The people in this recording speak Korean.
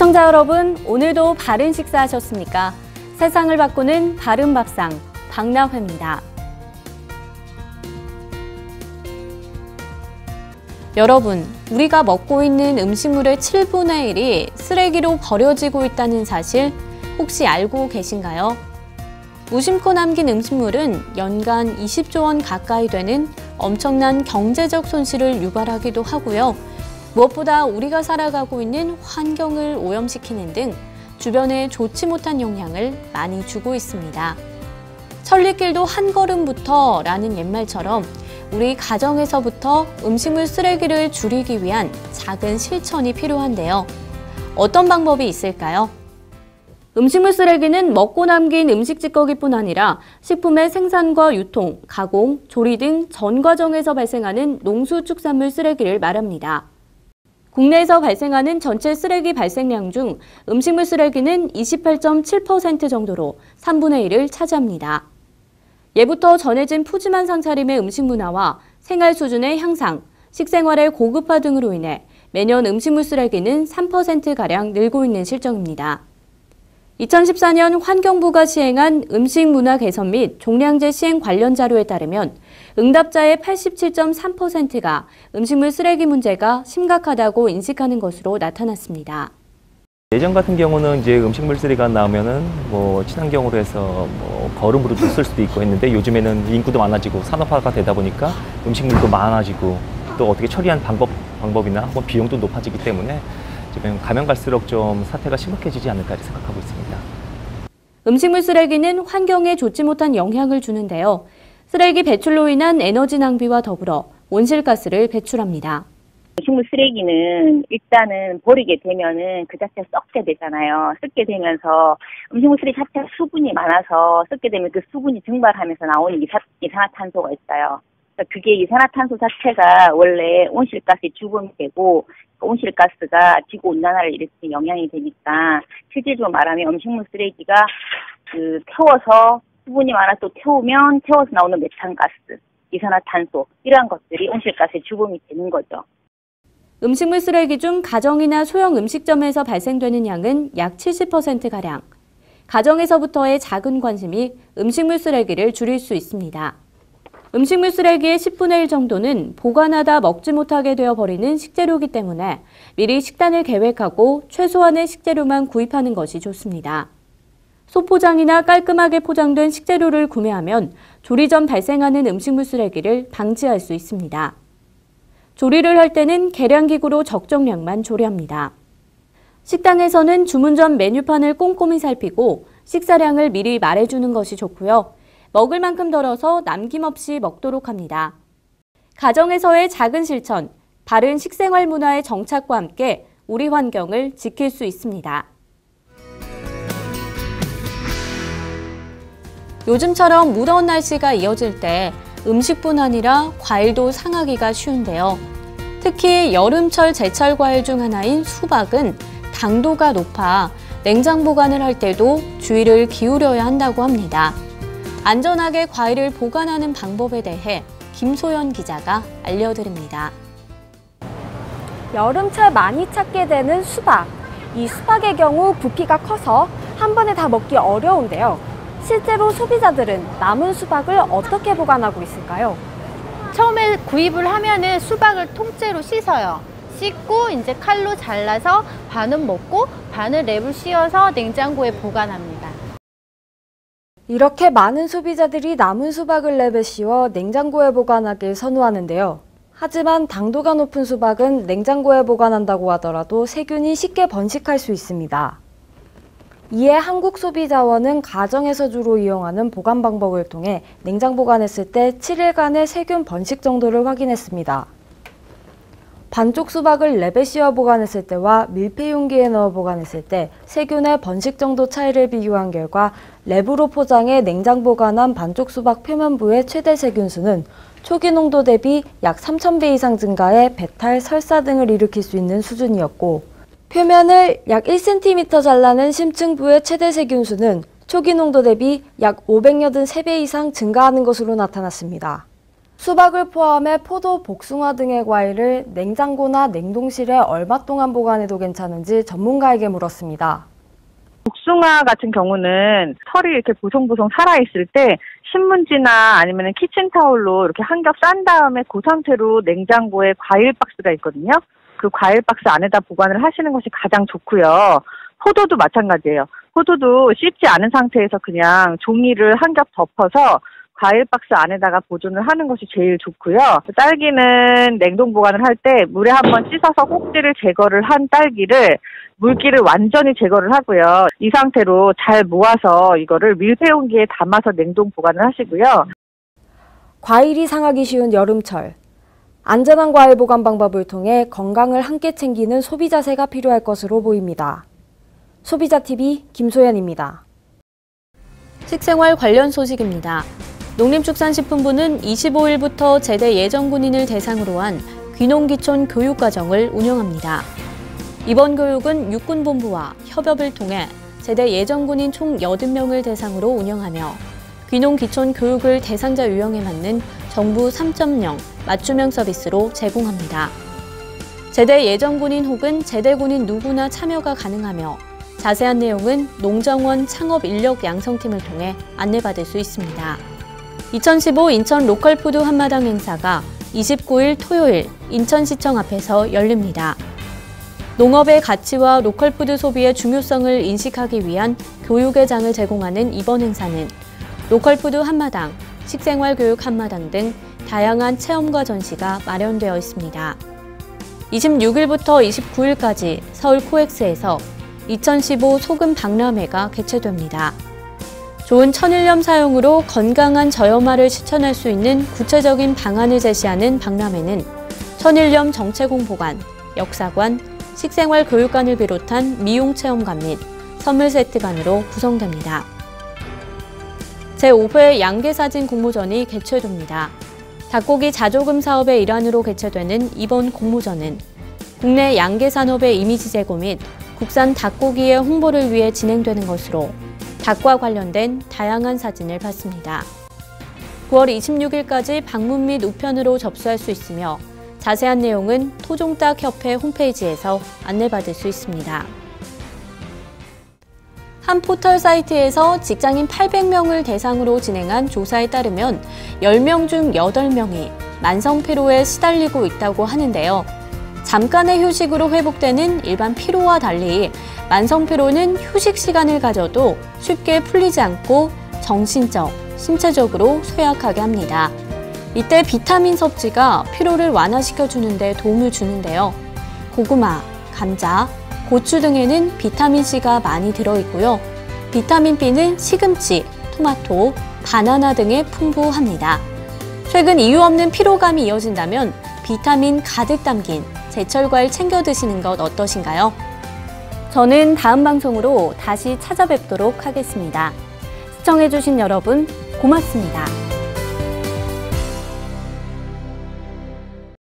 시청자 여러분, 오늘도 바른 식사하셨습니까? 세상을 바꾸는 바른 밥상, 박나회입니다. 여러분, 우리가 먹고 있는 음식물의 7분의 1이 쓰레기로 버려지고 있다는 사실 혹시 알고 계신가요? 무심코 남긴 음식물은 연간 20조 원 가까이 되는 엄청난 경제적 손실을 유발하기도 하고요. 무엇보다 우리가 살아가고 있는 환경을 오염시키는 등 주변에 좋지 못한 영향을 많이 주고 있습니다. 천리길도 한 걸음부터 라는 옛말처럼 우리 가정에서부터 음식물 쓰레기를 줄이기 위한 작은 실천이 필요한데요. 어떤 방법이 있을까요? 음식물 쓰레기는 먹고 남긴 음식 찌꺼기뿐 아니라 식품의 생산과 유통, 가공, 조리 등 전 과정에서 발생하는 농수축산물 쓰레기를 말합니다. 국내에서 발생하는 전체 쓰레기 발생량 중 음식물 쓰레기는 28.7% 정도로 3분의 1을 차지합니다. 예부터 전해진 푸짐한 상차림의 음식 문화와 생활 수준의 향상, 식생활의 고급화 등으로 인해 매년 음식물 쓰레기는 3%가량 늘고 있는 실정입니다. 2014년 환경부가 시행한 음식 문화 개선 및 종량제 시행 관련 자료에 따르면 응답자의 87.3%가 음식물 쓰레기 문제가 심각하다고 인식하는 것으로 나타났습니다. 예전 같은 경우는 이제 음식물 쓰레기가 나오면은 친환경으로 해서 거름으로 쓸 수도 있고 했는데 요즘에는 인구도 많아지고 산업화가 되다 보니까 음식물도 많아지고 또 어떻게 처리하는 방법이나 비용도 높아지기 때문에 지금 가면 갈수록 좀 사태가 심각해지지 않을까 생각하고 있습니다. 음식물 쓰레기는 환경에 좋지 못한 영향을 주는데요. 쓰레기 배출로 인한 에너지 낭비와 더불어 온실가스를 배출합니다. 음식물 쓰레기는 일단은 버리게 되면은 그 자체 썩게 되잖아요. 썩게 되면서 음식물 쓰레기 자체 수분이 많아서 썩게 되면 그 수분이 증발하면서 나오는 이산화탄소가 있어요. 그게 이산화탄소 자체가 원래 온실가스의 주범이 되고 온실가스가 지구온난화를 일으키는 영향이 되니까 실질적으로 말하면 음식물 쓰레기가 태워서 수분이 많아 또 태워서 나오는 메탄가스, 이산화탄소 이러한 것들이 온실가스의 주범이 되는 거죠. 음식물 쓰레기 중 가정이나 소형 음식점에서 발생되는 양은 약 70%가량. 가정에서부터의 작은 관심이 음식물 쓰레기를 줄일 수 있습니다. 음식물 쓰레기의 10분의 1 정도는 보관하다 먹지 못하게 되어 버리는 식재료이기 때문에 미리 식단을 계획하고 최소한의 식재료만 구입하는 것이 좋습니다. 소포장이나 깔끔하게 포장된 식재료를 구매하면 조리 전 발생하는 음식물 쓰레기를 방지할 수 있습니다. 조리를 할 때는 계량기구로 적정량만 조리합니다. 식당에서는 주문 전 메뉴판을 꼼꼼히 살피고 식사량을 미리 말해주는 것이 좋고요. 먹을 만큼 덜어서 남김없이 먹도록 합니다. 가정에서의 작은 실천, 바른 식생활 문화의 정착과 함께 우리 환경을 지킬 수 있습니다. 요즘처럼 무더운 날씨가 이어질 때 음식뿐 아니라 과일도 상하기가 쉬운데요. 특히 여름철 제철 과일 중 하나인 수박은 당도가 높아 냉장 보관을 할 때도 주의를 기울여야 한다고 합니다. 안전하게 과일을 보관하는 방법에 대해 김소연 기자가 알려드립니다. 여름철 많이 찾게 되는 수박. 이 수박의 경우 부피가 커서 한 번에 다 먹기 어려운데요. 실제로 소비자들은 남은 수박을 어떻게 보관하고 있을까요? 처음에 구입을 하면은 수박을 통째로 씻어요. 씻고 이제 칼로 잘라서 반은 먹고 반은 랩을 씌워서 냉장고에 보관합니다. 이렇게 많은 소비자들이 남은 수박을 랩에 씌워 냉장고에 보관하길 선호하는데요. 하지만 당도가 높은 수박은 냉장고에 보관한다고 하더라도 세균이 쉽게 번식할 수 있습니다. 이에 한국소비자원은 가정에서 주로 이용하는 보관 방법을 통해 냉장 보관했을 때 7일간의 세균 번식 정도를 확인했습니다. 반쪽 수박을 랩에 씌워 보관했을 때와 밀폐 용기에 넣어 보관했을 때 세균의 번식 정도 차이를 비교한 결과 랩으로 포장해 냉장 보관한 반쪽 수박 표면부의 최대 세균수는 초기 농도 대비 약 3,000배 이상 증가해 배탈, 설사 등을 일으킬 수 있는 수준이었고 표면을 약 1cm 잘라낸 심층부의 최대 세균수는 초기 농도 대비 약 583배 이상 증가하는 것으로 나타났습니다. 수박을 포함해 포도, 복숭아 등의 과일을 냉장고나 냉동실에 얼마 동안 보관해도 괜찮은지 전문가에게 물었습니다. 복숭아 같은 경우는 털이 이렇게 보송보송 살아있을 때 신문지나 아니면 키친타올로 이렇게 한 겹 싼 다음에 그 상태로 냉장고에 과일 박스가 있거든요. 그 과일 박스 안에다 보관을 하시는 것이 가장 좋고요. 포도도 마찬가지예요. 포도도 씻지 않은 상태에서 그냥 종이를 한 겹 덮어서 과일 박스 안에다가 보존을 하는 것이 제일 좋고요. 딸기는 냉동 보관을 할 때 물에 한번 씻어서 꼭지를 제거를 한 딸기를 물기를 완전히 제거를 하고요. 이 상태로 잘 모아서 이거를 밀폐 용기에 담아서 냉동 보관을 하시고요. 과일이 상하기 쉬운 여름철. 안전한 과일 보관 방법을 통해 건강을 함께 챙기는 소비 자세가 필요할 것으로 보입니다. 소비자TV 김소연입니다. 식생활 관련 소식입니다. 농림축산식품부는 25일부터 제대 예정군인을 대상으로 한 귀농귀촌 교육과정을 운영합니다. 이번 교육은 육군본부와 협업을 통해 제대 예정군인 총 80명을 대상으로 운영하며 귀농귀촌 교육을 대상자 유형에 맞는 정부 3.0 맞춤형 서비스로 제공합니다. 제대 예정군인 혹은 제대군인 누구나 참여가 가능하며 자세한 내용은 농정원 창업인력 양성팀을 통해 안내받을 수 있습니다. 2015 인천 로컬푸드 한마당 행사가 29일 토요일 인천시청 앞에서 열립니다. 농업의 가치와 로컬푸드 소비의 중요성을 인식하기 위한 교육의 장을 제공하는 이번 행사는 로컬푸드 한마당, 식생활교육 한마당 등 다양한 체험과 전시가 마련되어 있습니다. 26일부터 29일까지 서울 코엑스에서 2015 소금 박람회가 개최됩니다. 좋은 천일염 사용으로 건강한 저염화를 실천할 수 있는 구체적인 방안을 제시하는 박람회는 천일염 정체공 보관, 역사관, 식생활 교육관을 비롯한 미용 체험관 및 선물 세트관으로 구성됩니다. 제5회 양계사진 공모전이 개최됩니다. 닭고기 자조금 사업의 일환으로 개최되는 이번 공모전은 국내 양계산업의 이미지 제고 및 국산 닭고기의 홍보를 위해 진행되는 것으로 닭과 관련된 다양한 사진을 받습니다. 9월 26일까지 방문 및 우편으로 접수할 수 있으며 자세한 내용은 토종닭협회 홈페이지에서 안내받을 수 있습니다. 한 포털 사이트에서 직장인 800명을 대상으로 진행한 조사에 따르면 10명 중 8명이 만성피로에 시달리고 있다고 하는데요. 잠깐의 휴식으로 회복되는 일반 피로와 달리 만성피로는 휴식 시간을 가져도 쉽게 풀리지 않고 정신적, 신체적으로 쇠약하게 합니다. 이때 비타민 섭취가 피로를 완화시켜주는 데 도움을 주는데요. 고구마, 감자, 고추 등에는 비타민C가 많이 들어있고요. 비타민 B는 시금치, 토마토, 바나나 등에 풍부합니다. 최근 이유 없는 피로감이 이어진다면 비타민 가득 담긴 제철 과일 챙겨 드시는 것 어떠신가요? 저는 다음 방송으로 다시 찾아뵙도록 하겠습니다. 시청해주신 여러분 고맙습니다.